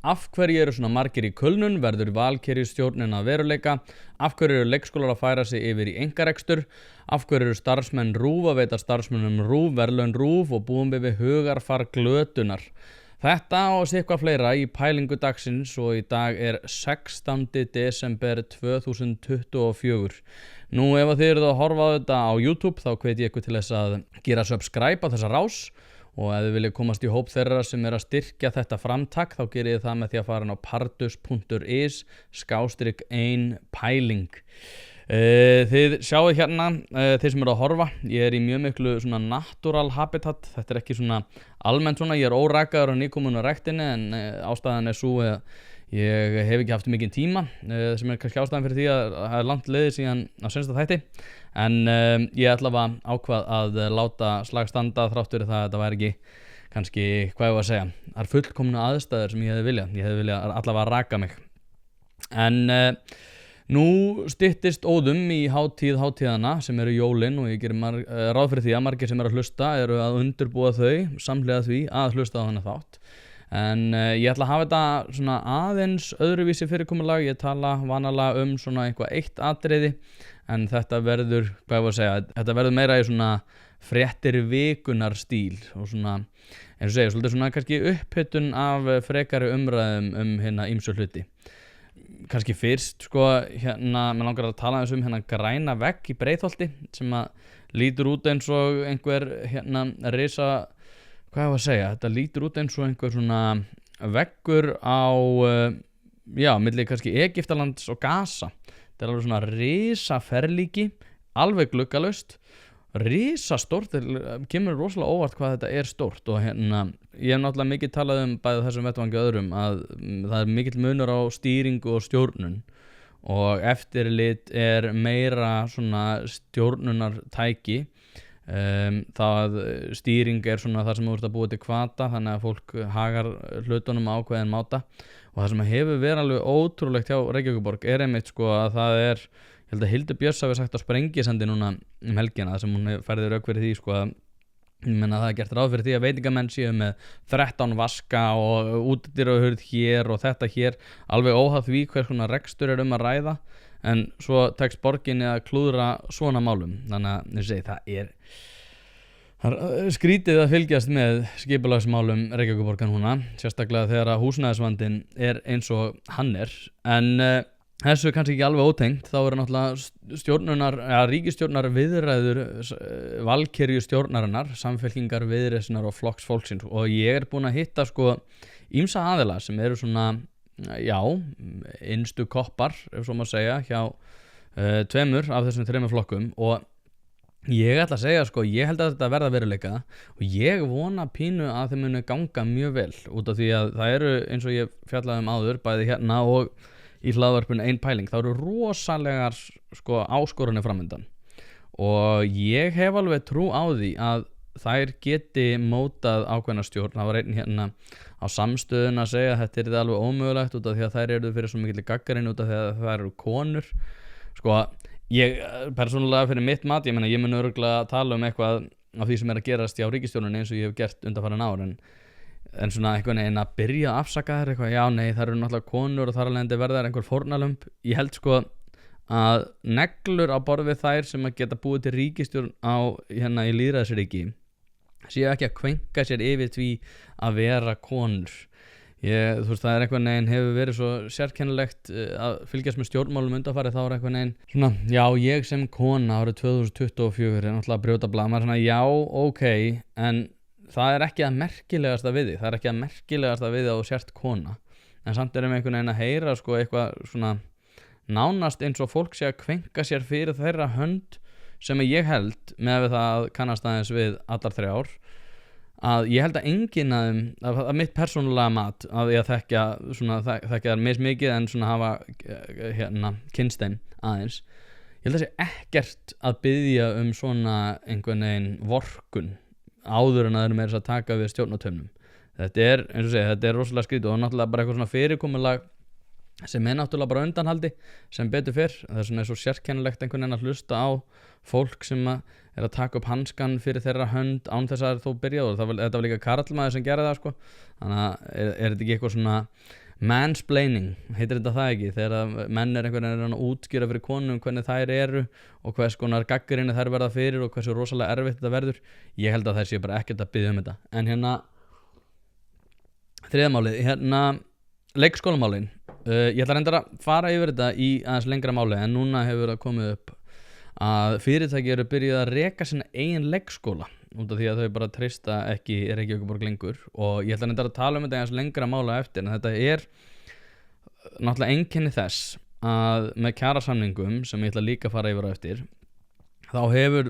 Af hverju eru svona margir í kulnun? Verður valkyrjustjórnin að veruleika? Af hverju eru leikskólar að færa sig yfir í einkarekstur? Af hverju eru starfsmenn RÚV að veita starfsmönnum RÚV verðlaun RÚV og búum við hugarfar glötunar? Þetta og sitthvað fleira í pælingu dagsins og í dag er 16. desember 2024. Nú ef þið eruð að horfa á þetta á YouTube þá hvet ég ykkur til þess að gera subscribe á þessa rás og ef þið viljið komast í hóp þeirra sem er að styrkja þetta framtak þá gerið þið það með því að fara inn á pardus.is/1pæling. Þið sjáu hérna, þeir sem eru að horfa, ég er í mjög miklu svona natural habitat, þetta er ekki svona almennt svona, ég er órakaður og nýkomin á ræktinni en ástæðan er svo að ég hef ekki haft mikinn tíma, sem er kannski ástæðan fyrir því að það er langt liðið síðan á seinasta þætti, en ég allavega ákvað að láta slag standa þrátt fyrir það að þetta væri ekki kannski, hvað ég var að segja, það er fullkomnu aðstæður sem ég hefði viljað allavega raka mig, en nú styttist óðum í hátíðana sem eru jólin og ég gerir ráð fyrir því að margir sem eru að hlusta eru að undirbúa þau samhliða því að hlusta á þennan þátt. En ég ætla að hafa þetta svona aðeins öðruvísi fyrirkomulag, ég tala vanalega svona eitthvað eitt atriði en þetta verður, hvað ég var að segja, þetta verður meira í svona fréttir vikunar stíl og svona, eins og segja, svolítið svona kannski upphittun af frekari umræðum hérna ýmsu hluti. Kannski fyrst sko hérna mér langar að tala hérna græna vegg í Breiðholti sem að lítur út eins og einhver hérna risa, hvað ég var að segja, þetta lítur út eins og einhver svona veggur á milli kannski Egyptalands og Gaza. Þetta er alveg svona risa ferlíki, alveg gluggalaust, risa stórt, kemur rosalega óvart hvað þetta er stórt og hérna ég hef náttúrulega mikið talað bæði þessum vettvangi öðrum að það er mikill munur á stýringu og stjórnun og eftirlit er meira svona stjórnunartæki, það stýring er svona það sem þú ert að búa til hvata þannig að fólk hagar hlutunum á ákveðin máta og það sem hefur verið alveg ótrúlegt hjá Reykjavíkurborg er einmitt sko að það er, ég held að Hildur Björns hafi sagt á Sprengisendi núna helgina sem hún færði rauk fyrir því sko að ég menna það er gert ráð fyrir því að veitingamenn séu með 13 vaska og útidyrahurð hér og þetta hér alveg óháð því hvers konar rekstur er að ræða en svo tekst borginni að klúðra svona málum þannig að ég segi það er skrítið að fylgjast með skipulagsmálum Reykjavíkurborgar núna sérstaklega þegar að húsnæðisvandinn er eins og hann er en þessu er kannski ekki alveg ótengt, þá eru náttúrulega ríkisstjórnar viðræður valkyrjustjórnarinnar, samfylkingar viðreisnar og flokks fólksins og ég er búinn að hitta sko ýmsa aðila sem eru svona, innstu koppar, ef svo má segja, hjá tveimur af þessum þremur flokkum og ég ætla að segja sko, ég held að þetta verða veruleika og ég vona pínu að þeim muni ganga mjög vel út af því að það eru eins og ég fjallaði áður, bæði hérna og í hlaðvarpinu 1pæling, þá eru rosalegar sko áskorunni framöndan og ég hef alveg trú á því að þær geti mótað ákveðna stjórn. Það var einn hérna á samstöðun að segja að þetta er alveg ómögulegt út af því að þær eru fyrir svo mikilli gaggarinn út af því að þær eru konur sko, ég persónulega fyrir mitt mat, ég mun örugglega tala eitthvað af því sem er að gerast hjá ríkisstjórninni eins og ég hef gert undanfarin ár en svona einhvern veginn að byrja að afsaka þær eitthvað, já nei það eru náttúrulega konur og þar alveg verða einhver fórnarlömb, ég held sko að neglur á borð við þær sem að geta búið til ríkisstjórn á hérna í lýðræðisríki séu ekki að kvenka sér yfir því að vera konur þú veist það er einhvern veginn hefur verið svo sérkennilegt að fylgjast með stjórnmálum undanfarið þá er einhvern veginn svona, já ég sem kona árið 2024 er náttúrulega að brjóta blað, maður svona já ok en það er ekki að merkilegasta við því, það er ekki að merkilegasta við því að þú sért kona en samt erum einhvern veginn að heyra sko eitthvað svona nánast eins og fólk sé að kvenka sér fyrir þeirra hönd sem ég held með það kannast aðeins við allar 3 ár að ég held að enginn að mitt persónulega mat að ég þekkja þær mismikið en svona hafa hérna kynstein aðeins ég held að sé ekkert að biðja svona einhvern veginn vorkun áður en að þeir meira að taka við stjórnatöfnum. Þetta er, eins og segja, þetta er rosalega skrítið og náttúrulega bara eitthvað svona fyrirkomulag sem er náttúrulega bara undanhaldi sem betur fyrr. Það er svona svo sérkennilegt einhvern veginn að hlusta á fólk sem er að taka upp hanskan fyrir þeirra hönd án þess að þó byrja og þetta var líka karlmaður sem gerði það sko. Þannig að er þetta ekki eitthvað svona mansplaining, heitir þetta það ekki, þegar menn einhvern veginn að útskýra fyrir konum hvernig þær eru og hvers konar gagnrýni þær verða fyrir og hversu rosalega erfitt þetta verður. Ég held að þær séu bara ekkert að biðja þetta. En hérna þriðja málið, leikskólamálin. Ég ætla reyndar að fara yfir þetta í aðeins lengra máli, en núna hefur það komið upp að fyrirtæki eru byrjuð að reka sinna eigin leikskóla út af því að þau bara treysta ekki Reykjavíkurborg lengur, og ég ætla reyndar að tala þetta aðeins lengra mála eftir, en þetta náttúrulega einkenni þess að með kjarasamningum sem ég ætla líka að fara yfir á eftir, þá hefur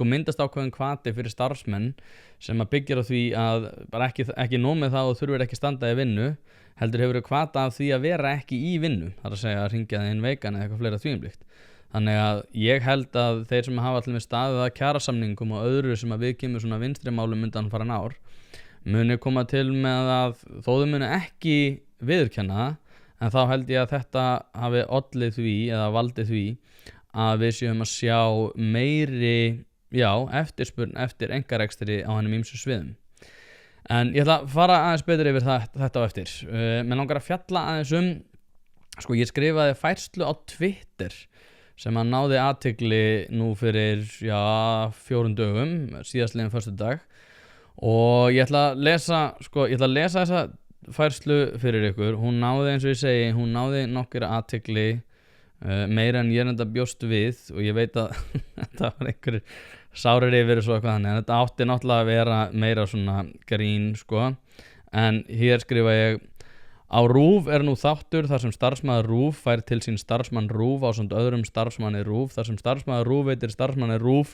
myndast ákveðin hvati fyrir starfsmenn sem að byggja á því að bara ekki nóg með það og þurfir ekki standa í vinnu, heldur hefur hvata af því að vera ekki í vinnu, þar að segja að hringja það inn veikan eða eitthvað fleira þvíumlíkt. Þannig að ég held að þeir sem hafa allir með staðið að kjarasamningum og öðru sem að við kemur svona vinstri málum undan farin ár muni koma til með að þó þau muni ekki viðurkenna, en þá held ég að þetta hafi ollið því eða valdið því að við séum að sjá meiri eftirspurn eftir einkarekstri á hennum ýmsu sviðum. En ég ætla að fara aðeins betur yfir þetta á eftir. Mér langar að fjalla aðeins ég skrifaði færslu á Twitter sem að náði athygli nú fyrir 4 dögum, síðastliðin föstudag, og ég ætla að lesa þessa færslu fyrir ykkur. Hún náði, eins og ég segi, nokkur athygli, meira en ég enda bjóst við, og ég veit að þetta var einhver sárir yfir svo eitthvað þannig, en þetta átti náttúrulega að vera meira svona grín, en hér skrifa ég: Á RÚV nú þáttur þar sem starfsmaður RÚV fær til sín starfsmann RÚV ásamt öðrum starfsmanni RÚV, þar sem starfsmaður RÚV veitir starfsmanni RÚV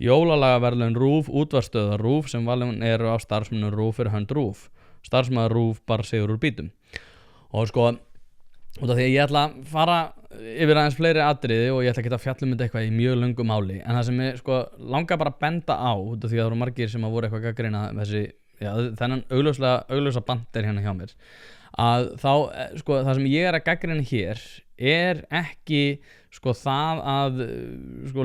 jólalagaverðlaun RÚV, útvarpsstöðvar RÚV sem valin eru á starfsmannum RÚV fyrir hönd RÚV. Starfsmaður RÚV bar sigur úr bítum. Og út af því að ég ætla að fara yfir aðeins fleiri atriði og ég ætla ekki að fjalla þetta eitthvað í mjög löngu máli, en það sem ég langar bara að benda á, út af því að það voru margir sem að voru eitthvað gagnrýna þennan augljósa bandir hérna hjá mér, að þá, það sem ég að gagnrýna hér ekki það að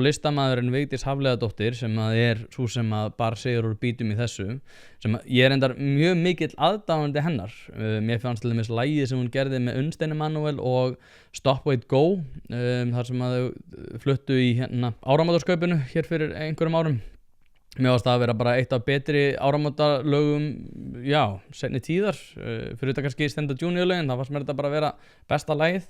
listamaðurinn Vigdís Hafliðadóttir, sem að sú sem að bar sigur úr bítum í þessu, sem ég endar mjög mikill aðdáandi hennar. Mér fannst til dæmis lagið sem hún gerði með Unnsteini Manuel og Stop Wait Go, þar sem að þau fluttu í áramótaskaupinu hér fyrir einhverjum árum. Mér varst að vera bara eitt af betri áramótalögum, seinni tíðar, fyrir þetta kannski Stendur Junior-lögin, þá fannst mér þetta bara að vera besta lagið.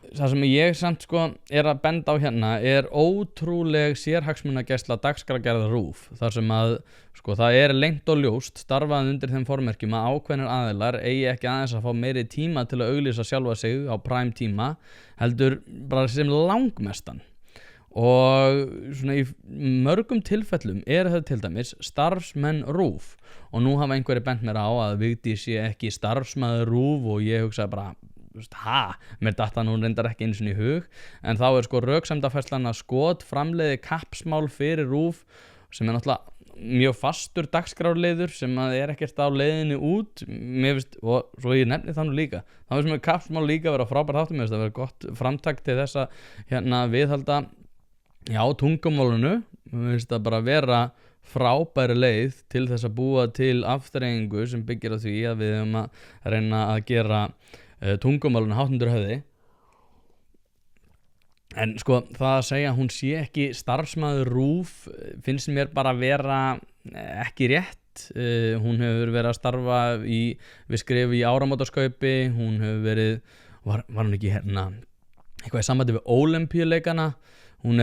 Það sem ég samt að benda á hérna ótrúleg sérhagsmunagæsla dagskrárgerðar RÚV, þar sem að það leynt og ljóst starfað undir þeim formerkjum að ákveðnir aðilar eigi ekki aðeins að fá meiri tíma til að auglýsa sjálfa sig á prime tíma, heldur bara sem langmestan. Og í mörgum tilfellum þetta til dæmis starfsmenn RÚV, og nú hafa einhverju bent mér á að Vigdís sé ekki starfsmaður RÚV, og ég hugsaði bara, mér datt það nú reyndar ekki einu sinni í hug, en þá röksemdafærslan að Skot framleiði kappsmál fyrir RÚV, sem náttúrulega mjög fastur dagskrárleiður sem að ekkert á leiðinni út. Mér finnst, og svo ég nefni það nú líka, þá finnst mér kappsmál líka vera frábært þáttum, mér finnst það vera gott framtak til þess að viðhalda tungumálinu. Mér finnst það bara vera frábæri leið til þess að búa til afþreyingu sem byggir á því að við höfum að reyna að gera tungumálinu hátt undir höfði. En það að segja að hún sé ekki starfsmaður RÚV finnst mér bara vera ekki rétt. Hún hefur verið að starfa við skrif í áramótaskaupi, hún hefur verið, var hún ekki eitthvað í sambandi við Ólympíuleikana, hún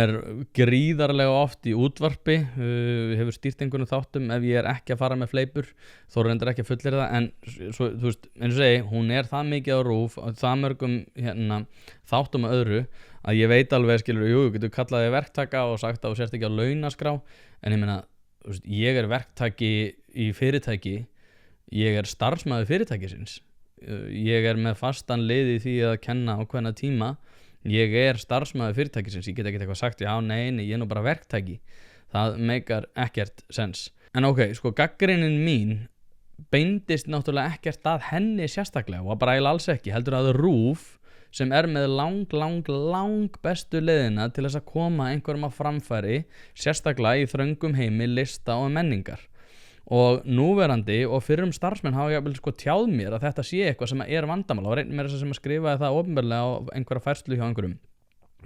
gríðarlega oft í útvarpi, hefur stýrt einhvern þáttum ef ég ekki að fara með fleipur, þó reyndar ekki að fullir það, en svo, þú veist, eins og segi, hún það mikið á RÚV, það mörgum þáttum og öðru, að ég veit alveg, getur kallaði verktaka og sagt að þú sérst ekki á launaskrá, en ég meina, ég verktaki í fyrirtæki, ég starfsmaður fyrirtækisins, ég með fastan lið í því að kenna ákveðna tíma, ég starfsmaður fyrirtækisins, ég get ekki eitthvað sagt, nei, ég nú bara verktaki, það meikar ekkert sens. En gagnrýnin mín beindist náttúrulega ekkert að henni sérstaklega, og bara alls ekki, heldur að RÚV sem með lang bestu leiðina til þess að koma einhverjum á framfæri, sérstaklega í þröngum heimi lista og menningar. og núverandi og fyrrum starfsmenn hafa jafnvel sko tjáð mér að þetta sé eitthvað sem er vandamál og reynir mér þess að skrifaði það opinberlega á einhverja færslu hjá einhverjum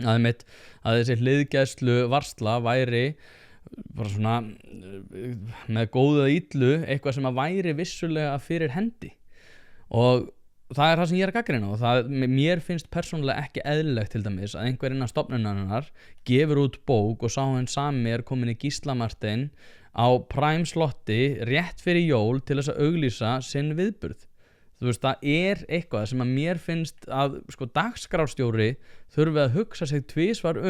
að þessi hliðgæslu varsla væri bara svona með góða illu eitthvað sem að væri vissulega fyrir hendi og það er það sem ég er að gagnrýna og mér finnst persónulega ekki eðlilegt til dæmis að einhver innan stofnunarinnar gefur út bók og sá hann sami komin í Gísla Martein á prime slotti rétt fyrir jól til þess að auglýsa sinn viðburð. Þú veist, það er eitthvað sem að mér finnst að sko dagskrárstjóri þurfi að hugsa sig tvisvar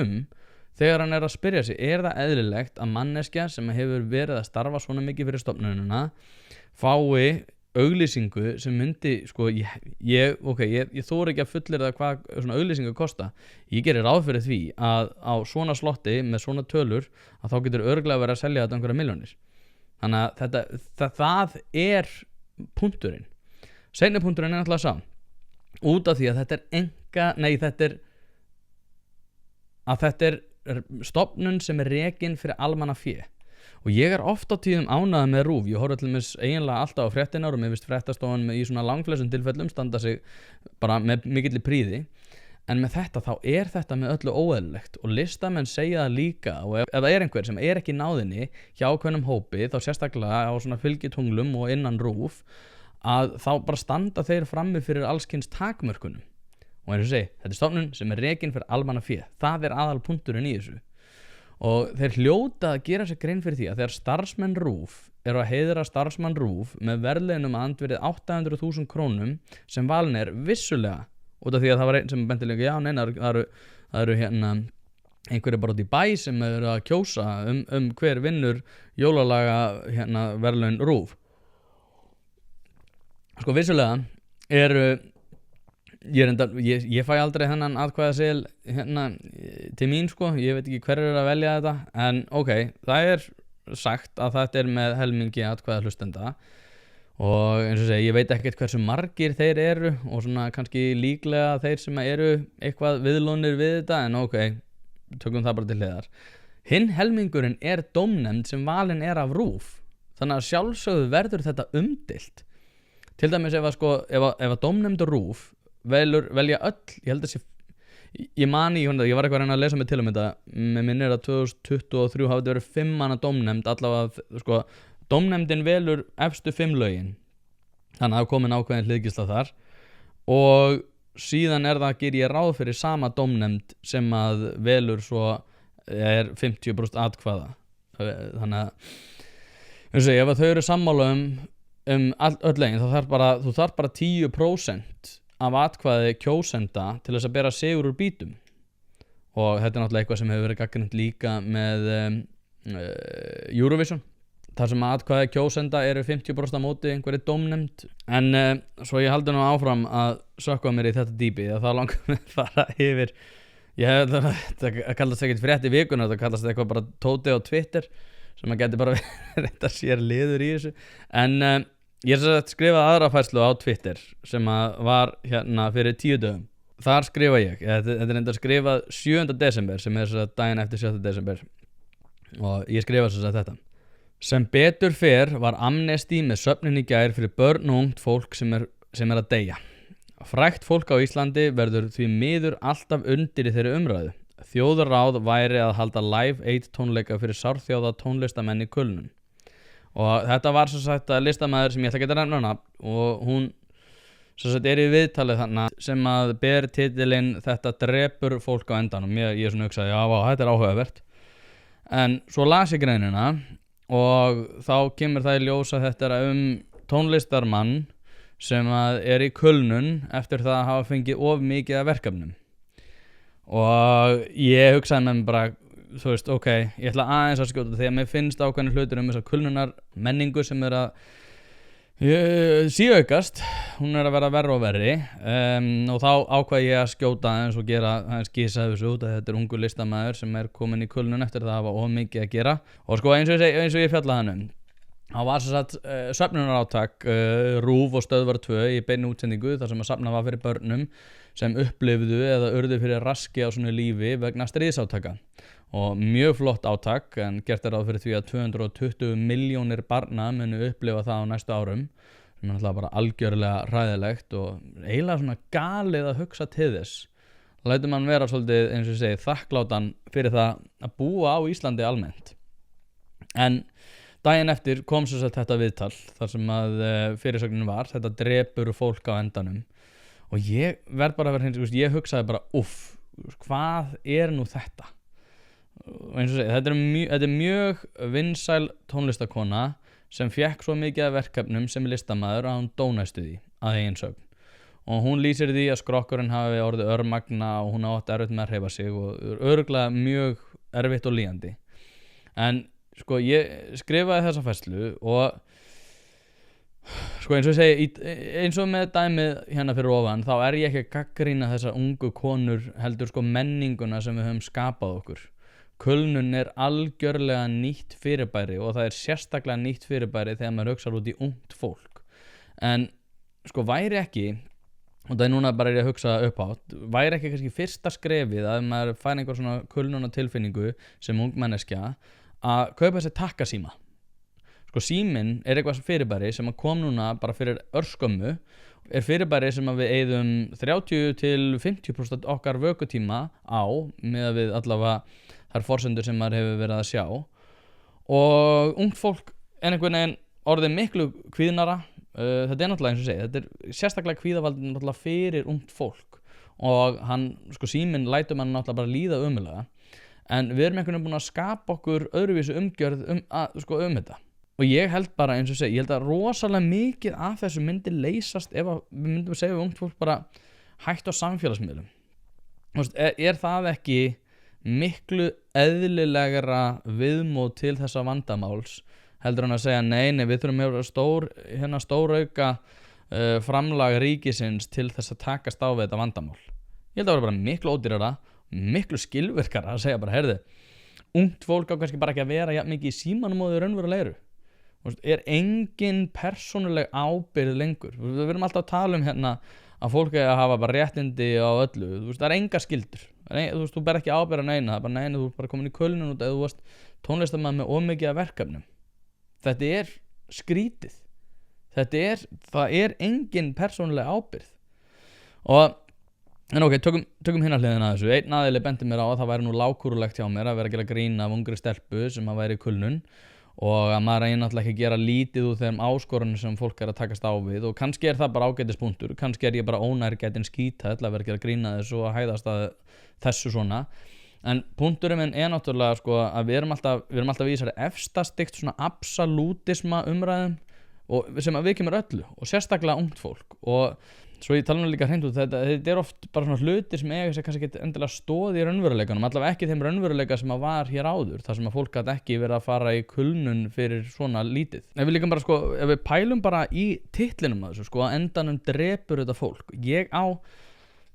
þegar hann er að spyrja sig, er það eðlilegt að manneskja sem hefur verið að starfa svona mikið fyrir stofnunina fái auglýsingu sem myndi sko, ég þóri ekki að fullyrða hvað svona auglýsingu kosta. Ég gerir ráð fyrir því að á svona slotti með svona tölur að þá getur örugglega verið að selja þetta einhverja milljónir. Þannig að það er punkturinn. Seinni punkturinn er náttúrulega sá út af því að þetta er stofnun sem er rekin fyrir almannafé. Og ég er oft á tíðum ánægður með RÚV. Ég horf til dæmis eiginlega alltaf á fréttinar og mér finnst fréttastofan í svona langflestum tilfellum standa sig bara með mikilli prýði. En með þetta þá er þetta með öllu óeðlilegt og listamenn segja það líka og ef það er einhver sem er ekki í náðinni hjá ákveðnum hópi þá sérstaklega á svona fylgitunglum og innan RÚV að þá bara standa þeir frammi fyrir allskyns takmörkunum. Og eins og segi, þetta er stofnun sem er rekin fyrir almannafé. Það er aðalpunkturinn í þessu. Og þeir hljóta að gera sér grein fyrir því að þegar starfsmenn RÚV eru að heiðra starfsmann RÚV með verðlaunum að andvirðið 800.000 krónum sem valin er vissulega út af því að það var einn sem benti líka það eru hérna einhverju bara út í bæ sem eru að kjósa hver vinnur jólalaga hérna verðlaun RÚV. Sko vissulega eru ég fæ aldrei þennan atkvæðaseðil hérna til mín sko, ég veit ekki hver er að velja þetta en ok, það er sagt að þetta er með helmingi atkvæða hlustenda og eins og segi, ég veit ekkert hversu margir þeir eru og svona kannski líklega þeir sem eru eitthvað viðlónir við þetta en ok, tökum það bara til hliðar. Hinn helmingurinn er dómnefnd sem valin er af RÚV þannig að sjálfsögðu verður þetta umdeilt. Til dæmis ef að dómnefnd RÚV velja öll, ég held að ég var eitthvað að reyna að lesa mig til þetta með minnir að 2023 hafði verið 5 manna dómnefnd allavega sko, dómnefndin velur efstu 5 lögin þannig að það komin ákveðin hliðgísla þar og síðan er það að gera ég ráð fyrir sama dómnefnd sem að velur svo er 50% atkvæða þannig að ef þau eru sammála öll legin þú þarf bara 10% af atkvæði kjósenda til þess að bera sigur úr bítum og þetta er náttúrulega eitthvað sem hefur verið gagnrýnt líka með Eurovision þar sem atkvæði kjósenda eru 50% á móti einhverju dómnefnd en svo ég haldi nú áfram að sökkva mér í þetta dýpi þá langar mér að fara yfir það kallast ekkert frétt í vikuna það kallast eitthvað bara tóti á Twitter sem að geti bara reynda sér liður í þessu en ég skrifaði aðra færslu á Twitter sem að var hérna fyrir 10 dögum. Þar skrifa ég, þetta er enda skrifað 7. desember sem er daginn eftir 7. desember og ég skrifa þetta. Sem betur fer var amnesti með söfnin í gær fyrir börn og ungt fólk sem er að deyja. Frægt fólk á Íslandi verður því miður alltaf undir í þeirri umræðu. Þjóðarráð væri að halda Live Aid tónleika fyrir sárþjáða tónlistamenn í Kölnum. Og þetta var svo sagt að listamæður sem ég ætla ekki að nefna hana og hún svo sagt er í viðtalið þannig sem að ber titilinn Þetta drepur fólk á endanum. Ég svona hugsaði, já, þetta er áhugavert. En svo las ég greinina og þá kemur það í ljós að þetta er tónlistarmann sem að er í Kölnun eftir það að hafa fengið of mikið af verkefnum. Og ég hugsaði með mig bara þú veist, ok, ég ætla aðeins að skjóta því að mér finnst ákveðnir hlutir þessar kulnunar menningu sem er að síaukast, hún er að vera verri og verri og þá ákvað ég að skjóta aðeins og gera aðeins gísa þessu út að þetta er ungu listamæður sem er komin í kulnun eftir það að hafa of mikið að gera og sko eins og ég fjallaði hann þá var svo satt söfnunarátak RÚV og Stöðvar 2 í beinni útsendingu þar sem að safna var fyrir börnum sem upplifðu eða urðu fyrir raski á svona lífi vegna stríðsátaka og mjög flott átak en gert ráð fyrir því að 220 milljónir barna munu upplifa það á næstu árum sem er náttúrulega bara algjörlega hræðilegt og eiginlega svona galið að hugsa til þess. Lætur mann vera svolítið, eins og ég segi, þakklátan fyrir það að búa á Íslandi almennt. En daginn eftir kom svo þetta viðtal þar sem að fyrirsögnin var, þetta drepur fólk á endanum og ég verð bara að vera hreint, ég hugsaði bara hvað er nú þetta? Og eins og segi, þetta er mjög vinsæl tónlistakona sem fékk svo mikið af verkefnum sem listamaður að hún dó næstu því að eigin sögn og hún lýsir því að skrokkurinn hafi orðið örmagna og hún átt erfitt með að hreyfa sig og örugglega mjög erfitt og líðandi. En sko ég skrifaði þessa færslu og sko eins og ég segi, eins og með dæmið hérna fyrir ofan þá er ég ekki að gagnrýna þessar ungu konur heldur sko menninguna sem við höfum skapað okkur. Kulnun er algjörlega nýtt fyrirbæri og það er sérstaklega nýtt fyrirbæri þegar maður hugsar út í ungt fólk. En sko væri ekki, og það er núna bara að hugsa upphátt, væri ekki kannski fyrsta skrefið að maður fær einhver svona kulnuna tilfinningu sem ung manneskja að kaupa sér takkasíma. Sko síminn er eitthvað fyrirbæri sem kom núna bara fyrir örskömmu, er fyrirbæri sem að við eyðum 30-50% okkar vökutíma á með að við allavega þær forsendur sem maður hefur verið að sjá og ungt fólk er einhvern veginn orðið miklu kvíðnara. Þetta er náttúrulega eins og segi, þetta er sérstaklega kvíðavaldin náttúrulega fyrir ungt fólk og hann, sko síminn lætur mann náttúrulega bara líða ömurlega en við erum einhvern veginn búin að skapa okkur öðruvísu umgjörð um þetta og ég held bara eins og segi, ég held að rosalega mikið af þessu myndi leysast ef við myndum að segja við ungt fólk bara hægt á samfélagsmiðlum. Er það ekki miklu eðlilegra viðmót til þessa vandamáls heldur hann að segja nei, við þurfum að stórauka framlag ríkisins til þess að takast á við þetta vandamál. Ég held að það vera bara miklu ódýrara, miklu skilvirkara að segja bara, heyrðu, ungt fólk á kannski bara ekki að vera jafn mikið í símanum og þau raunverulega eru. Er engin persónuleg ábyrgð lengur? Við erum alltaf að tala hérna að fólk er að hafa bara réttindi á öllu. Það er enga skyldur. Þú ber ekki ábyrgð á neina, það er bara neina, þú er bara komin í kulnun út eða þú varst tónlistarmaður með ómikið af verkefnum. Þetta er skrítið. Það er engin persónuleg ábyrgð. En ok, tökum hinna hliðina að þessu. Einn aðili benti mér á að það væri nú lágkúrulegt hjá mér að vera að gera grín af ungri stelpu sem að væri í kulnun og að maður eigi náttúrulega ekki að gera lítið úr þeim áskorunum sem fólk er að takast á við og kannski er það bara ágætispunktur, kannski er ég bara ónærgætin skítæll að vera að gera grín að þessu og hæðast að þessu svona. En punkturinn minn er náttúrulega sko að við erum alltaf í þessari efstastegt svona absolutisma umræðum og sem að við kemur öllu og sérstaklega ungt fólk og svo ég tala nú líka hreint út þetta er oft bara svona hlutir sem eiga sér kannski ekki endilega stóð í raunveruleikanum, allavega ekki þeim raunveruleika sem að var hér áður, þar sem að fólk gat ekki verið að fara í kulnun fyrir svona lítið. Ef við líka bara sko, ef við pælum bara í titlinum að þessu sko, að endanum drepur þetta fólk. Ég á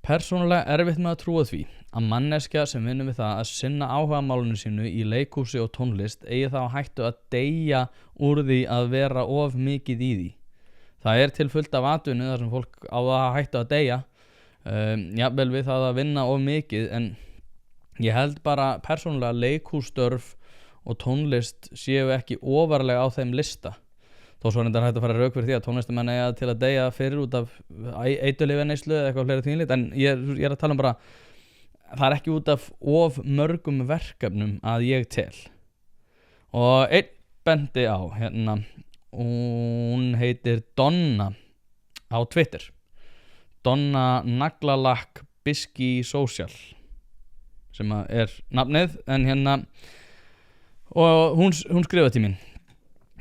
persónulega erfitt með að trúa því að manneskja sem vinnur við það að sinna áhugamálinu sínu í leikhúsi og tónlist eigi þá hættu að deyja úr því að vera of mikið í því. Það er til fullt af atvinnu þar sem fólk á að hættu að deyja, jafnvel við það að vinna of mikið, en ég held bara persónulega leikhússtörf og tónlist séu ekki ofarlega á þeim lista. Þó svo er þetta hægt að fara rauk fyrir því að tónlistamenn eiga til að deyja fyrir út af eiturlyfjaneyslu eða eitthvað fleira þínlít, en ég er að tala bara, það er ekki út af of mörgum verkefnum að ég tel. Og einn bendi á, hérna, hún heitir Donna á Twitter. Donna Naglalakk Biski Social, sem er nafnið, en hérna, og hún skrifaði til mín.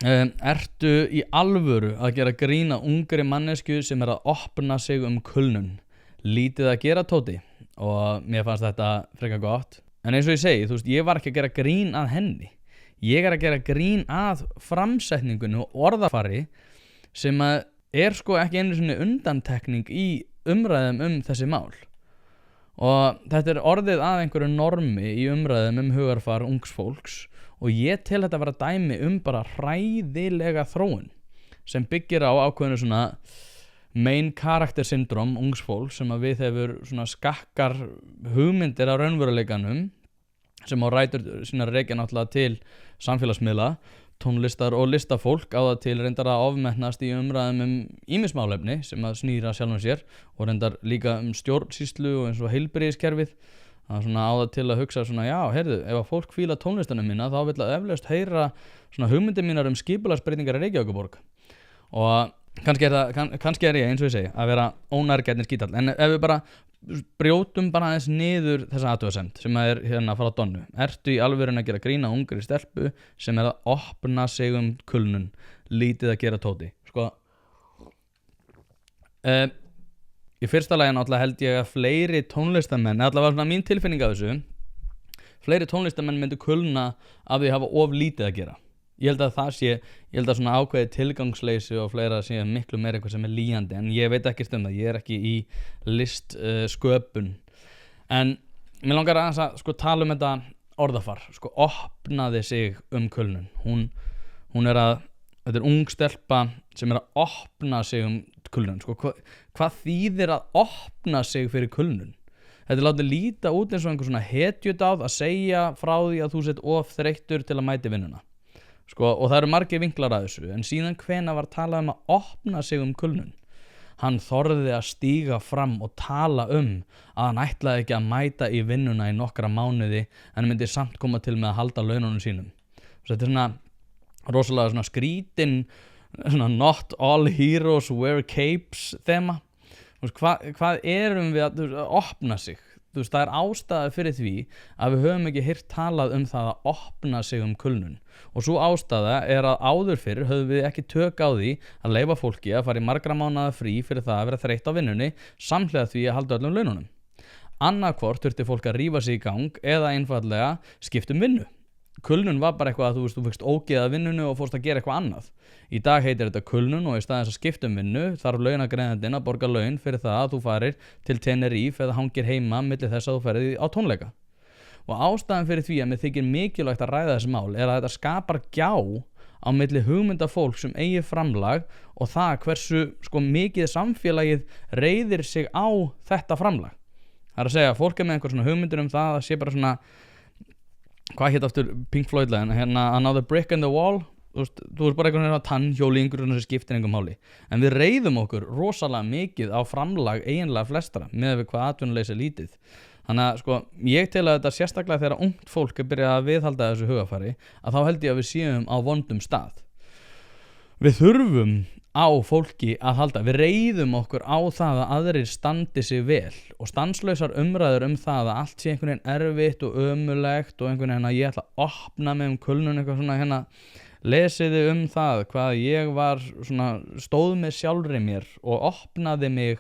Ertu í alvöru að gera grín að ungri mannesku sem er að opna sig kulnun? Lítið að gera, Tóti? Og mér fannst þetta frekar gott. En eins og ég segi, þú veist, ég var ekki að gera grín að henni. Ég er að gera grín að framsetningunni og orðafari sem er sko ekki einu sinni undantekning í umræðum þessi mál. Og þetta er orðið að einhverju normi í umræðum hugarfar ungs fólks og ég tel þetta að vera dæmi bara hræðilega þróun sem byggir á ákveðinu svona main character syndrom ungs fólks sem að við hefur svona skakkar hugmyndir á raunveruleikanum sem á rætur sínar rekja náttúrulega til samfélagsmiðla, tónlistar og listafólk á það til reyndar að ofmennast í umræðum ýmis málefni sem að snýra sjálfum sér og reyndar líka stjórnsýslu og eins og heilbrigðiskerfið. Það er svona á það til að hugsa svona, já, heyrðu, ef að fólk fíla tónlistina mína þá vill að eflaust heyra svona hugmyndir mínar skipulagsbreytingar í Reykjavíkurborg. Og kannski er ég, eins og ég segi, að vera ónærgætnir skítall, en ef við bara brjótum bara aðeins niður þessa athugasemd sem er hérna að fara á Donnu. Ertu í alvörunni að gera grín að ungri stelpu sem er að opna sig kulnun, lítið að gera Tóti? Sko, í fyrsta lagi náttúrulega held ég að fleiri tónlistamenn, allavega svona mín tilfinning af þessu, fleiri tónlistamenn myndu kulna af því að hafa of lítið að gera. Ég held að svona ákveðið tilgangsleysi og fleira sé miklu meira eitthvað sem er lýjandi, en ég veit ekkert það, ég er ekki í listsköpun. En mér langar aðeins að sko tala þetta orðafar, sko opnaði sig kulnun. Þetta er ung stelpa sem er að opna sig kulnun. Sko, hvað þýðir að opna sig fyrir kulnun? Þetta er látið líta út eins og einhver svona hetjudáð að segja frá því að þú sett of þreyttur til að mæti vinnuna. Sko, og það eru margir vinklar að þessu, en síðan hvenær var talað að opna sig kulnun? Hann þorði að stíga fram og tala að hann ætlaði ekki að mæta í vinnuna í nokkra mánuði, en myndi samt koma til með að halda laununum sínum. Svo þetta er svona rosalega svona skrítin, svona not all heroes wear capes þema. Hvað erum við að opna sig? Það er ástæða fyrir því að við höfum ekki heyrt talað það að opna sig kulnun. Og svo ástæða er að áður fyrr höfum við ekki tök á því að leyfa fólki að fara í margra mánaða frí fyrir það að vera þreytt á vinnunni samhliða því að halda öllum laununum. Annarkvort þurfti fólk að rífa sig í gang eða einfaldlega skipta vinnu. Kulnun var bara eitthvað að þú fyrst ógeða vinnunni og fórst að gera eitthvað annað. Í dag heitir þetta kulnun og í staðins að skipta vinnu þarf launagreiðandinn að borga laun fyrir það að þú farir til Tenerife eða hangir heima milli þess að þú ferði á tónleika. Og ástæðan fyrir því að mér þykir mikilvægt að ræða þessi mál er að þetta skapar gjá á milli hugmynda fólk sem eigi framlag og það hversu sko mikið samfélagið reiðir sig á þetta framlag. Það er að segja, fólk með einhver svona hugmyndir það að sé bara svona, hvað hétt aftur Pink Floyd-legin, hérna Another Brick in the Wall. Þú veist bara einhvern tannhjóli einhverjum sem skiptir einhverjum máli, en við reiðum okkur rosalega mikið á framlag eiginlega flestara með við hvað atvinnuleysi lítið. Þannig að sko, ég tel að þetta sérstaklega þegar ungt fólk byrjað að viðhalda þessu hugafari, að þá held ég að við séum á vondum stað. Við þurfum á fólki að halda, við reiðum okkur á það að aðrir standi sig vel og stanslausar umræður það að allt sé einhvern veginn erfitt og ömurlegt og einhvern veginn að ég ætla að opna mig kulnun eitthvað svona hérna. Lesiði það hvað ég var svona, stóð með sjálfri mér og opnaði mig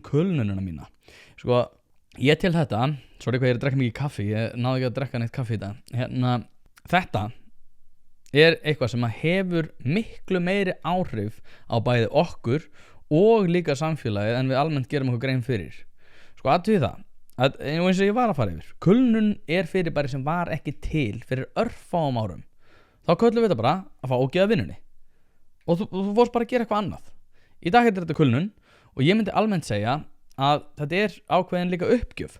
kulnununa mína. Sko, ég til þetta, sorry hvað ég er að drekka mikið kaffi, ég náði ekki að drekka neitt kaffi í dag. Þetta er eitthvað sem hefur miklu meiri áhrif á bæði okkur og líka samfélagið en við almennt gerum okkur grein fyrir. Sko, aðtöðu það, eins og ég var að fara yfir, kulnun er fyrirbæri sem var ekki til fyrir örfáum árum. Þá köllum við þetta bara að fá ógeða vinnunni og þú fórst bara að gera eitthvað annað. Í dag heitir þetta kulnun og ég myndi almennt segja að þetta er ákveðin líka uppgjöf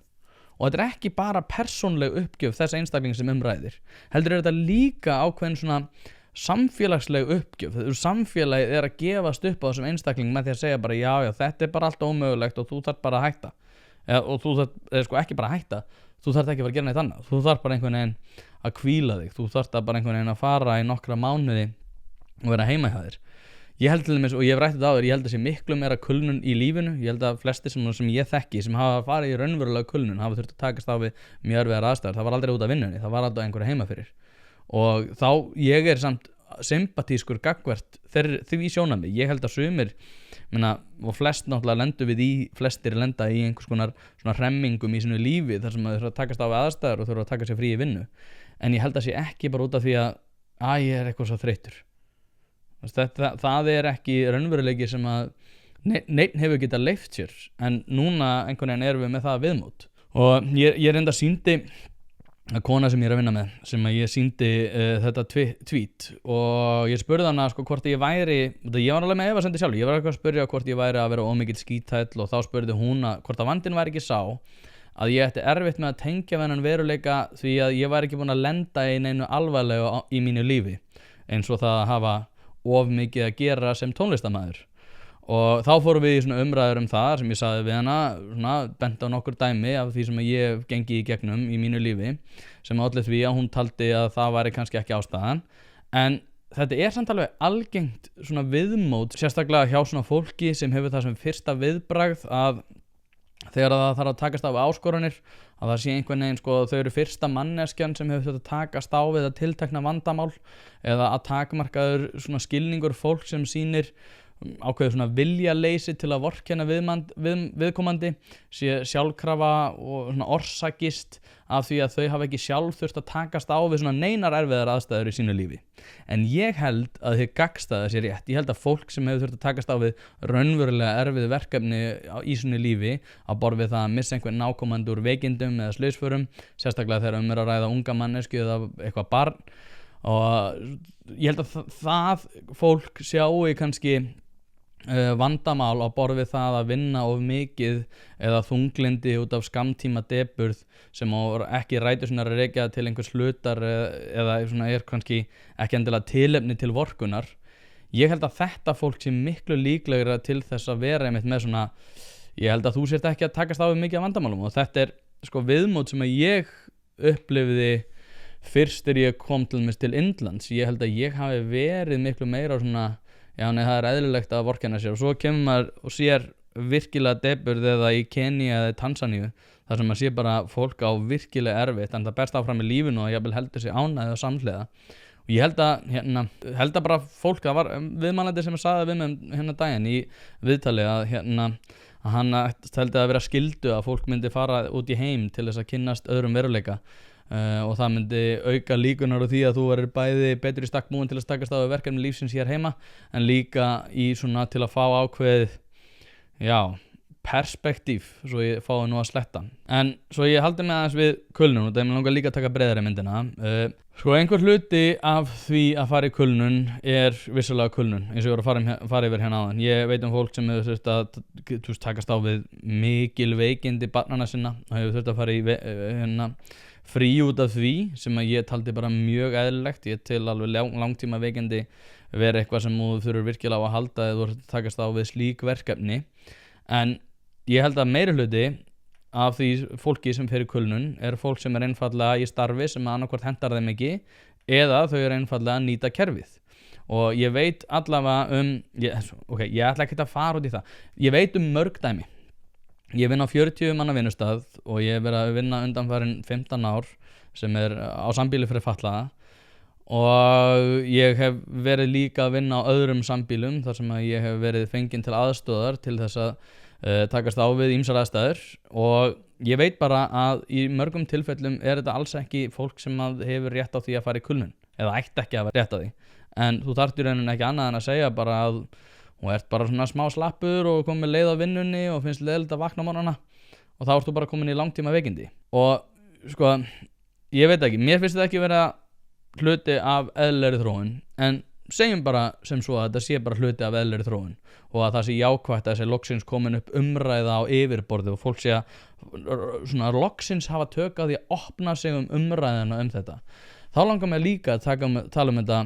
og þetta er ekki bara persónleg uppgjöf þess einstakling sem ræðir, heldur er þetta líka ákveðin svona samfélagsleg uppgjöf. Samfélagið er að gefast upp á þessum einstakling með því að segja bara já, þetta er bara allt ómögulegt og þú þarf bara að hætta og þú þarf sko ekki bara að hætta, þú þarf ekki að fara að gera neitt annað, þú þarf bara einhvern veginn að hvíla þig, þú þarf bara einhvern veginn að fara í nokkra mánuði og vera heima hjá þér. Ég held til dæmis, og ég hef rætt þetta áður, ég held að sé miklu meira kulnun í lífinu. Ég held að flestir sem ég þekki sem hafa farið í raunverulega kulnun hafa þurft að takast á við mjög erfiðar aðstæður. Það var aldrei út af vinnunni, það var alltaf einhverja heima fyrir. Og þá ég er samt sympatískur gagnvart því sjónarmið. Ég held að sumir, og flest náttúrulega flestir lenda í einhvers konar svona hremmingum í sínu lífi þar sem þau þurfa að takast á við aðstæður og þurfa að taka sér frí í vinnu. En ég held að sé ekki bara út af því að ég er eitthvað svo þreyttur. Það er ekki raunveruleiki sem að neinn hefur getað leyft sér, en núna einhvern veginn erum við með það viðmót. Og ég reynda sýndi að kona sem ég er að vinna með, sem að ég sýndi þetta tweet og ég spurði hana sko hvort ég væri, ég var alveg með efasemdir sjálf, ég var eitthvað að spyrja hvort ég væri að vera ómikill skíthæll og þá spurði hún hvort að vandinn væri ekki sá að ég ætti erfitt með að tengja við þennan veruleika því að ég var ekki búinn að lenda í neinu alvarlegu í mínu lífi eins og það að hafa of mikið að gera sem tónlistarmaður. Og þá fórum við í svona umræður það sem ég sagði við hana, svona bent á nokkur dæmi af því sem ég hef gengið í gegnum í mínu lífi sem olli því að hún taldi að það væri kannski ekki ástæðan. En þetta er samt alveg algengt svona viðmót, sérstaklega hjá svona fólki sem hefur það sem fyrsta viðbragð að þegar það þarf að takast á við áskoranir að það sé einhvern veginn sko þau eru fyrsta manneskjan sem hefur þetta takast á við að tiltekna vandamál eða að takmarkaður svona skilningur fólk sem sýnir ákveður svona viljaleysi til að vorkenna viðkomandi sé sjálfkrafa og svona orsakist af því að þau hafa ekki sjálf þurft að takast á við svona neinar erfiðar aðstæður í sínu lífi. En ég held að þið gagnstæða sé rétt. Ég held að fólk sem hefur þurft að takast á við raunverulega erfið verkefni í sínu lífi að borð við það að missa einhvern nákomandi úr veikindum eða slysförum, sérstaklega þegar er að ræða unga mannesku eða eitthvað barn, og ég held að það fólk sjáu kannski vandamál á borð við það að vinna of mikið eða þunglindi út af skammtíma depurð sem ekki rætur svona að rekja til einhvers hlutar eða svona kannski ekki endilega tilefni til vorkunar. Ég held að þetta fólk sé miklu líklegra til þess að vera einmitt með svona, ég held að þú sért ekki að takast á við mikið af vandamálum, og þetta sko viðmót sem að ég upplifði fyrst þegar ég kom til Indlands. Ég held að ég hafi verið miklu meira svona, já nei, það eðlilegt að vorkenna sér, og svo kemur maður og sér virkilega depurð eða í Kenía eða Tansaníu þar sem maður sé bara fólk á virkilega erfitt en það berst áfram í lífinu og jafnvel heldur sig ánægð og samhliða. Og ég held að bara fólk, það var viðmælandi sem sagði við mig daginn í viðtali að hann heldur að vera skyldu að fólk myndi fara út í heim til þess að kynnast öðrum veruleika. Og það myndi auka líkunar á því að þú verður bæði betur í stakk búin til að stakast á við verkefni lífsins hér heima en líka í svona til að fá ákveðið perspektív svo ég fái nú að sletta. En svo ég haldi með aðeins við kulnun og það er mér langar líka að taka breiðari myndina. Sko einhver hluti af því að fara í kulnun er vissulega kulnun eins og ég voru að fara yfir hérna áðan. Ég veit fólk sem hefur þurft að takast á við mikil veikindi barnanna sinna og hefur þurft að fara í frí út af því sem að ég taldi bara mjög eðlilegt. Ég til alveg langtíma veikindi vera eitthvað sem þú þurfur virkilega á að halda eða þú ert að takast á við slík verkefni. En ég held að meiri hluti af því fólki sem fer í kulnun er fólk sem er einfaldlega í starfi sem annarkvort hentar þeim ekki eða þau eru einfaldlega að nýta kerfið. Og ég veit allavega ég ætla ekki að fara út í það. Ég veit mörg dæmi. Ég vinn á 40 manna vinnustað og ég hef verið að vinna undanfarin 15 ár sem er á sambýli fyrir fatlaða, og ég hef verið líka að vinna á öðrum sambýlum þar sem að ég hef verið fenginn til aðstoðar til þess að takast á við ýmsar aðstæður, og ég veit bara að í mörgum tilfellum er þetta alls ekki fólk sem hefur rétt á því að fara í kulnun eða ætti ekki að vera rétt á því, en þú þarft í rauninni ekki annað en að segja bara að og ert bara svona smá slappur og komið leið á vinnunni og finnst leiðilegt að vakna á morgnana og þá ert þú bara komin í langtíma veikindi. Og sko, ég veit ekki, mér finnst þetta ekki vera hluti af eðlilegri þróun, en segjum bara sem svo að þetta sé bara hluti af eðlilegri þróun og að það sé jákvætt að þessi loksins komin upp umræða á yfirborði og fólk sé að svona loksins hafa tök á því að opna sig umræðina þetta. Þá langar mér líka að tala þetta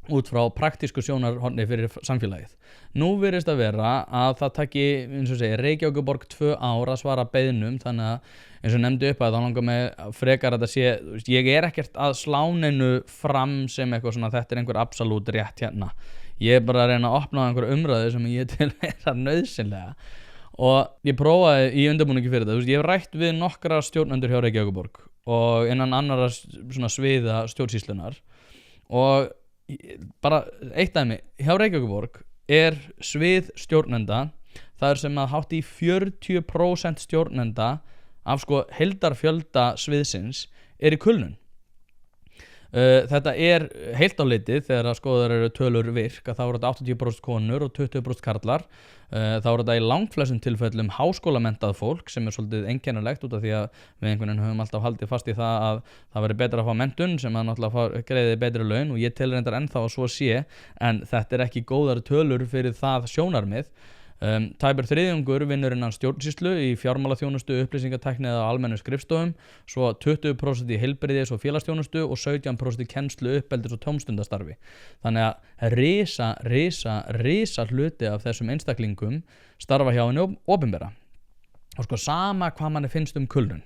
út frá praktísku sjónarhorni fyrir samfélagið. Nú virðist að vera að það taki, eins og segir, Reykjavíkurborg 2 ár að svara beiðnum, þannig að eins og nefndi upp að þá langar mig frekar að þetta sé, ég er ekkert að slá neinu fram sem eitthvað svona þetta er einhver absolút rétt hérna. Ég er bara að reyna að opna einhver umræðu sem ég til vera nauðsynlega. Og ég prófaði í undirbúningi fyrir þetta, ég hef rætt við nokkra stjórnendur hjá Reykjavíkurborg og innan annarra svona sviða stjórnsýslunar, og bara eitt dæmi, hjá Reykjavíkurborg er svið stjórnenda þar sem að hátt í 40% stjórnenda af sko heildarfjölda sviðsins er í kulnun. Þetta er heilt á litið þegar að skoðar eru tölur virk að þá eru þetta 80% konur og 20% karlar. Þá eru þetta í langflestum tilfellum háskólamentað fólk sem er svolítið einkennilegt út af því að við einhvern veginn höfum alltaf haldið fast í það að það veri betra að fá menntun sem að náttúrulega greiði betri laun, og ég tel reyndar ennþá að svo sé, en þetta er ekki góðar tölur fyrir það sjónarmið. Tæpur þriðjungur vinnur innan stjórnsýslu í fjármálaþjónustu, upplýsingatækni eða almennu skrifstofum, svo 20% í heilbrigðis- og félagsþjónustu og 17% í kennslu, uppeldis- og tómstundastarfi. Þannig að risa hluti af þessum einstaklingum starfa hjá henni opinbera. Og sko sama hvað manni finnst kulnun,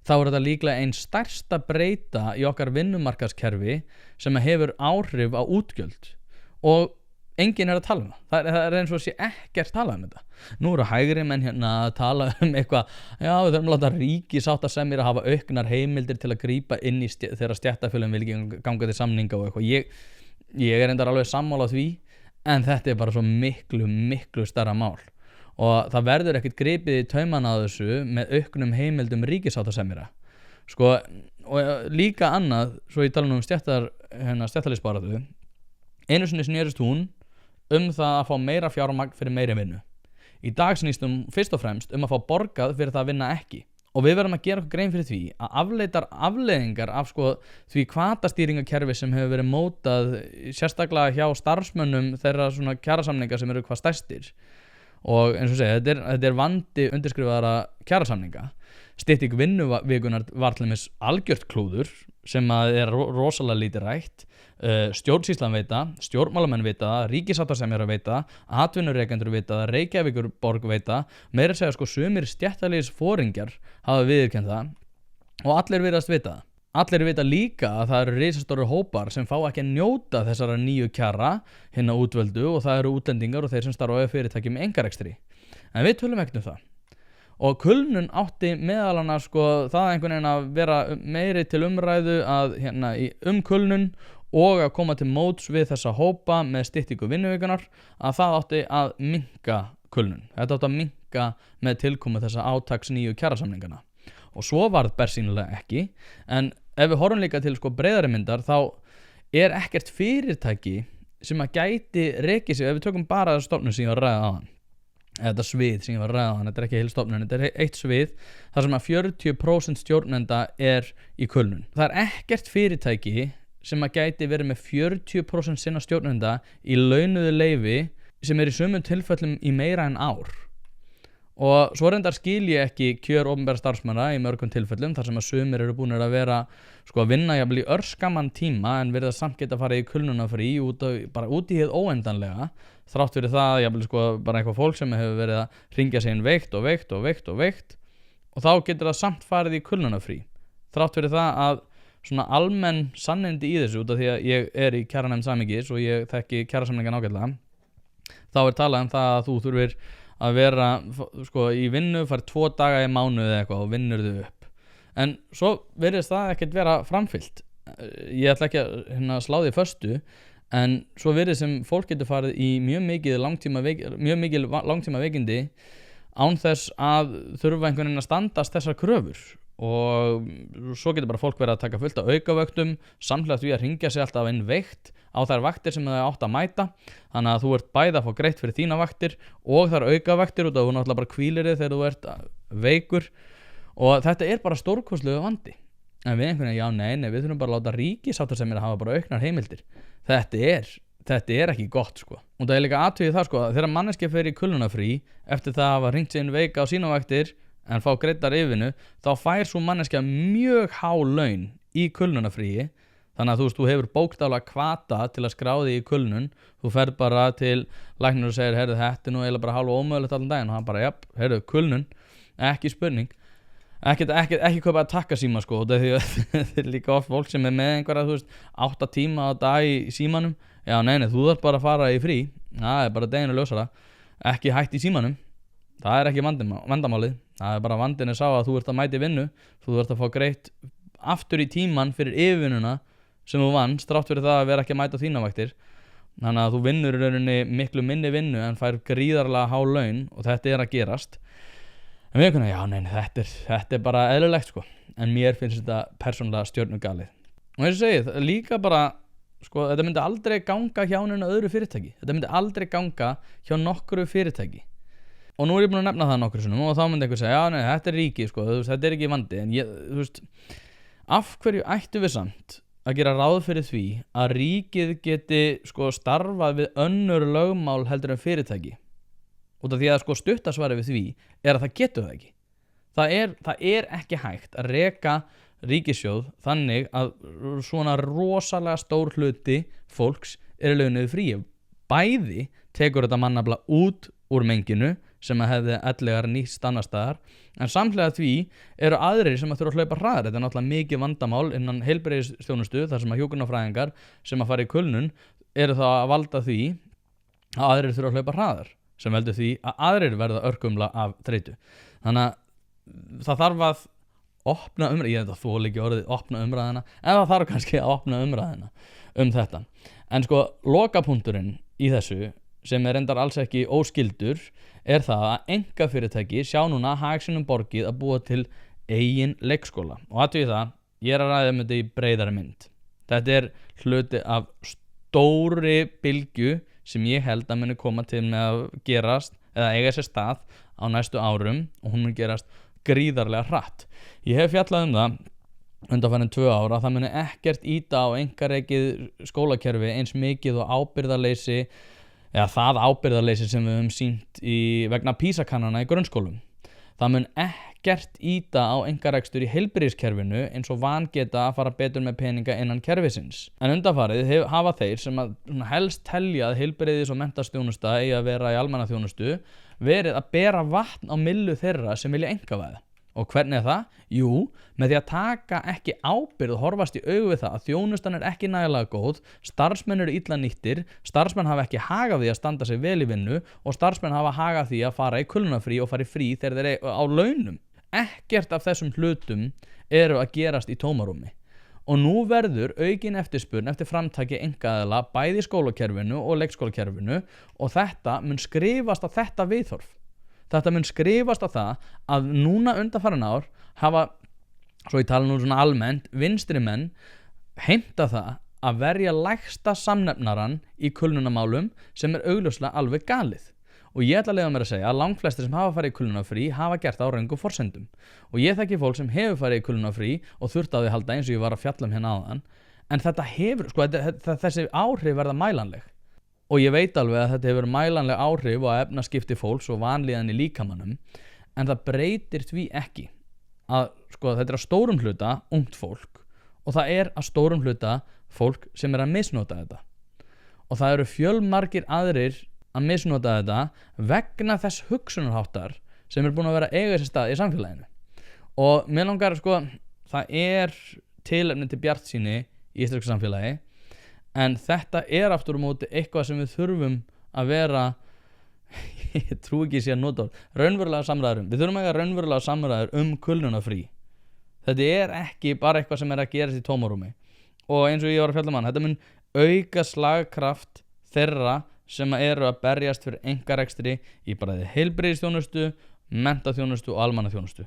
þá þetta líklega einn stærsta breyta í okkar vinnumarkaðskerfi sem hefur áhrif á útgjöld og enginn að tala það. Það eins og sé ekkert talað þetta. Nú eru hægri menn hérna að tala eitthvað, já við þurfum að láta ríkissáttasemjara hafa auknar heimildir til að grípa inn í þeirra stéttarfélögum vil ekki ganga til samninga og eitthvað. Ég reyndar alveg sammála því, en þetta bara svo miklu stærra mál. Og það verður ekkert gripið í taumana á þessu með auknum heimildum ríkissáttasemjara. Sko, og líka annað, svo ég tala stéttarliðsbaráttu, einu sinni snerist hún það að fá meira fjármagn fyrir meiri vinnu. Í dag snýst fyrst og fremst að fá borgað fyrir það að vinna ekki. Og við verðum að gera okkur grein fyrir því að afleitar afleiðingar af því hvatastýringakerfi sem hefur verið mótað sérstaklega hjá starfsmönnum þeirra svona kjarasamninga sem eru hvað stærstir. Og eins og segja, þetta vandi undirskrifaðara kjarasamninga. Stytting vinnuvikunar var til dæmis algjört klúður sem rosalega lítið rætt. Stjórnsýslan veit það, stjórnmálamenn veit það, ríkissáttasemjarar veit það, atvinnurekendur veit það, Reykjavíkurborg veit það, meira að segja sumir stéttarliðsforingjar hafa viðurkennt það og allir virðast vita það. Allir vita líka að það eru risastóru hópar sem fá ekki að njóta þessara nýju kjara hinna útvöldu og það eru útlendingar og þeir sem starfa á fyrirtæki með einkarekstri. En við tölum ekkert það. Og kulnun átti meðal annars það einhvern veginn að vera meiri til umræðu kulnun og að koma til móts við þessa hópa með styttingu vinnuvikunar, að það átti að minnka kulnun. Þetta átti að minnka með tilkomu þessa átaks nýju kjarasamningana. Og svo varð bersýnilega ekki, en ef við horfum líka til breiðari myndar, þá ekkert fyrirtæki sem að gæti rekið sig, ef við tökum bara þessa stofnun sem ég var að ræða áðan, þetta svið sem ég var að ræða áðan, þetta ekki heil stofnun, þetta eitt svið, þar sem að 40% stjórnenda í kulnun. Það ekkert fyrirtæki sem að gæti verið með 40% sinna stjórnenda í launuðu leyfi sem í sumum tilfellum í meira en ár. Og svo reyndar skil ég ekki kjör opinberra starfsmanna í mörgum tilfellum þar sem að sumir eru búinir að vera að vinna jafnvel í örskamman tíma en verða samt geta að fara í kulnunafrí út í hið óendanlega, þrátt fyrir það jafnvel bara eitthvað fólk sem hefur verið að hringja sig inn veikt og þá getur það samt farið í kulnunafrí, þrátt fyrir það að svona almenn sannindi í þessu, út af því að ég í kjaranefnd samhengis og ég þekki kjarasamningan ágætlega, þá talað það að þú þurfir að vera í vinnu, fara 2 daga í mánuði eða eitthvað og vinnur þau upp. En svo virðist það ekkert vera framfylgt. Ég ætla ekki að slá því föstu, en svo virðist sem fólk getur farið í mjög mikil langtíma veikindi án þess að þurfa einhvern veginn að standast þessar kröfur. Og svo getur bara fólk verið að taka fullt af aukavöktum samhliða því að hringja sig alltaf inn veikt á þær vaktir sem það átt að mæta, þannig að þú ert bæði að fá greitt fyrir þína vaktir og þær aukavaktir út af þú náttúrulega bara hvílir þig þegar þú ert veikur og þetta bara stórkostlegu vandi. En við einhvern veginn, nei, við þurfum bara að láta ríkissáttasemjara hafa bara auknar heimildir. Þetta ekki gott og það líka athugið það þegar manneskja fer í kulnunafrí eftir það að hafa hringt sig inn veika á sína vaktir en fá greiddar yfirvinnu, þá fær svo manneskja mjög há laun í kulnunafríi. Þannig að þú hefur bókstaflega hvata til að skráði í kulnun, þú ferð bara til læknir og segir, þetta nú eiginlega bara hálfa ómögulegt allan daginn og hann bara, kulnun, ekki spurning. Ekki kaupa að takka síma því að þetta líka oft fólk sem með einhverja 8 tíma á dag í símanum, nei, þú þarf bara að fara í frí, það bara deginu ljósara, ekki hætt í símanum, það ekki vandamálið, það bara vandinn sá að þú ert að mæti vinnu, þú ert að fá greitt aftur í tíman fyrir yfirvinnuna sem þú vannst, þrátt fyrir það að vera ekki að mæta þína vaktir, þannig að þú vinnur í rauninni miklu minni vinnu en fær gríðarlega há laun og þetta að gerast. En við þetta bara eðlilegt en mér finnst þetta persónulega stjörnugalið. Og eins og segið, líka bara þetta myndi aldrei ganga hjá neinu öðru fyrirtæki, þetta myndi aldrei ganga hjá nokkru fyrirtæki. Og nú ég búin að nefna það nokkru sinnum og þá myndi einhver segja, þetta ríkið þetta ekki vandi, en af hverju ættu við samt að gera ráð fyrir því að ríkið geti starfað við önnur lögmál heldur en fyrirtæki? út af því að sko stuttasvari við því að það getur það ekki. Það er ekki hægt að reka ríkissjóð þannig að svona rosalega stór hluti fólks launuðu fríi. Bæði tekur þetta mannafla út úr menginu sem að hefði ellegar nýst annar staðar, en samhliða því eru aðrir sem að þurfa að hlaupa hraðar. Þetta er náttúrulega mikið vandamál innan heilbrigðisþjónustu þar sem að hjúkrunarfræðingar sem að fara í kulnun eru þá að valda því að aðrir þurfa að hlaupa hraðar, sem veldur því að aðrir verða örkumla af þreytu. Þannig að það þarf að opna umræðina, ég veit að þú líki orðið opna umræðina, en það þarf kannski að opna umræðina þetta. En sko lokapunkturinn í þessu, sem er reyndar alls ekki óskyldur, er það að einkafyrirtæki sjá núna hag sínum borgið að búa til eigin leikskóla. Og athugið það, ég er að ræða þetta í breiðari mynd. Þetta er hluti af stóri bylgju sem ég held að muni koma til með að gerast eða eiga sér stað á næstu árum, og hún mun gerast gríðarlega hratt. Ég hef fjallað það undanfarin 2 ár að það muni ekkert ýta á einkarekið skólakerfi eins mikið og ábyrgðarleysi, eða það ábyrgðarleysi sem við höfum sýnt vegna PISA-kannana í grunnskólum. Það mun ekkert ýta á einkarekstur í heilbrigðiskerfinu eins og vangeta að fara betur með peninga innan kerfisins. En undanfarið hafa þeir sem að helst telja að heilbrigðis- og menntastjónusta eigi að vera í almannaþjónustu verið að bera vatn á myllu þeirra sem vilja einkavæða. Og hvernig er það? Jú, með því að taka ekki ábyrgð og horfast í augu við það að þjónustan er ekki nægilega góð, starfsmenn eru illa nýttir, starfsmenn hafa ekki hag af því að standa sig vel í vinnu og starfsmenn hafa hag af því að fara í kulnunarfrí og fara í frí þegar þeir eru á launum. Ekkert af þessum hlutum eru að gerast í tómarúmi. Og nú verður aukin eftirspurn eftir framtaki einkaaðila bæði í skólakerfinu og leikskólakerfinu, og þetta mun skrifast á þetta viðhorf. Þetta mun skrifast á það að núna undanfarin ár hafa, svo ég tala nú svona almennt, vinstri menn heimta það að verja lægsta samnefnaran í kulnunamálum, sem er augljóslega alveg galið. Og ég ætla að leyfa mér að segja að langflestir sem hafa farið í kulnunarfrí hafa gert á röngum forsendum. Og ég þekki fólk sem hefur farið í kulnunarfrí og þurft á því að halda eins og ég var að fjalla hérna áðan. En þetta hefur, sko, þessi áhrif verða mælanleg. Og ég veit alveg að þetta hefur mælanleg áhrif á efnaskipti fólks og vanlíðan í líkamannum, en það breytir því ekki að, sko, þetta er að stórum hluta ungt fólk, og það er að stórum hluta fólk sem er að misnota þetta. Og það eru fjölmargir aðrir að misnota þetta vegna þess hugsunarháttar sem er búin að vera eiga sér stað í samfélaginu. Og mér langar, sko, það er tilefni til bjartsýni í íslensku samfélagi, en þetta er aftur á móti eitthvað sem við þurfum að vera, ég trú ekki sé að nota raunverulega samræður við þurfum að raunverulega samræður kulnunarfrí. Þetta er ekki bara eitthvað sem er að gerast í tómarúmi, og eins og ég var að fjalla þetta mun auka slagkraft þeirra sem eru að berjast fyrir einkarekstri í bara heilbrigðisþjónustu, menntaþjónustu og almannaþjónustu.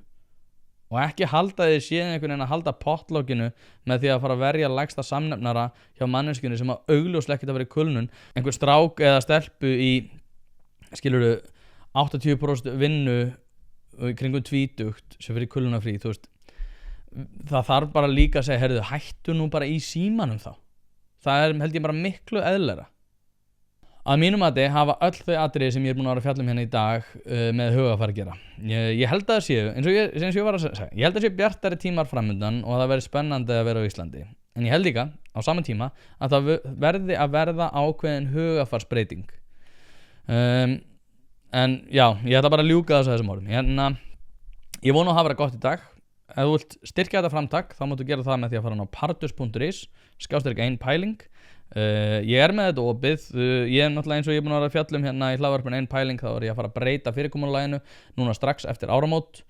Og ekki halda því síðan einhvern veginn að halda potlokkinu með því að fara að verja lægsta samnefnara hjá manneskjunni sem að augljóslega ekkert að vera í kulnun. Einhver strák eða stelpu í, skilurðu, 80% vinnu í kringum 20 sem fyrir kulnunarfrí, þú veist. Það þarf bara líka að segja, heyrðu, hættu nú bara í símanum þá. Það er, held ég, bara miklu eðlilegra. Að mínum mati hafa öll þau atriði sem ég er búin að vera að fjalla hérna í dag með hugafar að gera. Ég held að það séu, eins og ég var að segja, ég held að séu bjartari tímar framundan og það verði spennandi að vera á Íslandi. En ég held líka, á sama tíma, að það verði að verða ákveðin hugafarsbreyting. En já, ég ætla bara að ljúka þessum orðum. Ég vona að hafa verið gott í dag. Ef þú vilt styrkja þetta framtak, þá máttu gera það með því að fara á partus.is/1pæling. Ég er með þetta opið, ég er náttúrulega eins og ég er búin að vera að fjalla hérna í hlaðvarpinu 1 pæling, þá er ég að fara að breyta fyrirkomulaginu núna strax eftir áramót,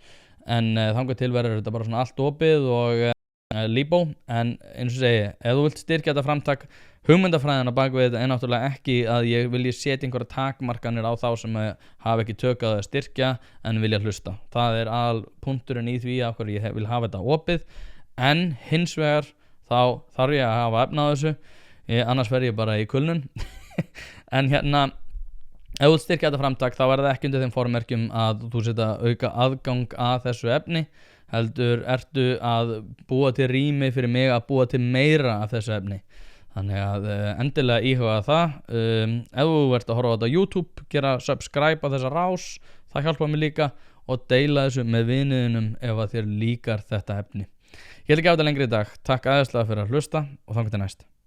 en þangað til verður þetta bara svona allt opið og líbó. En eins og segi, ef þú vilt styrkja þetta framtak, hugmyndafræðina bak við þetta er náttúrulega ekki að ég vilji setja einhverja takmarkanir á þá sem hafa ekki tökað að styrkja en vilja hlusta. Það er aðalpunkturinn í því af hverju ég vil hafa þetta opið, en hins vegar þá þarf ég að hafa efni á þessu. Annars verð ég bara í kulnun. En hérna, ef þú styrkja þetta framtak, þá er það ekki undir þeim formerkjum að þú setja auka aðgang að þessu efni, heldur ertu að búa til rými fyrir mig að búa til meira af þessu efni. Þannig að endilega íhuga það. Ef þú ert að horfa á þetta á YouTube, gera subscribe á þessa rás, það hjálpar mér líka, og deila þessu með viniðinum ef að þér líkar þetta efni. Ég ætla ekki á þetta lengri í dag. Takk æðislega fyrir að hlusta og þangað til næst.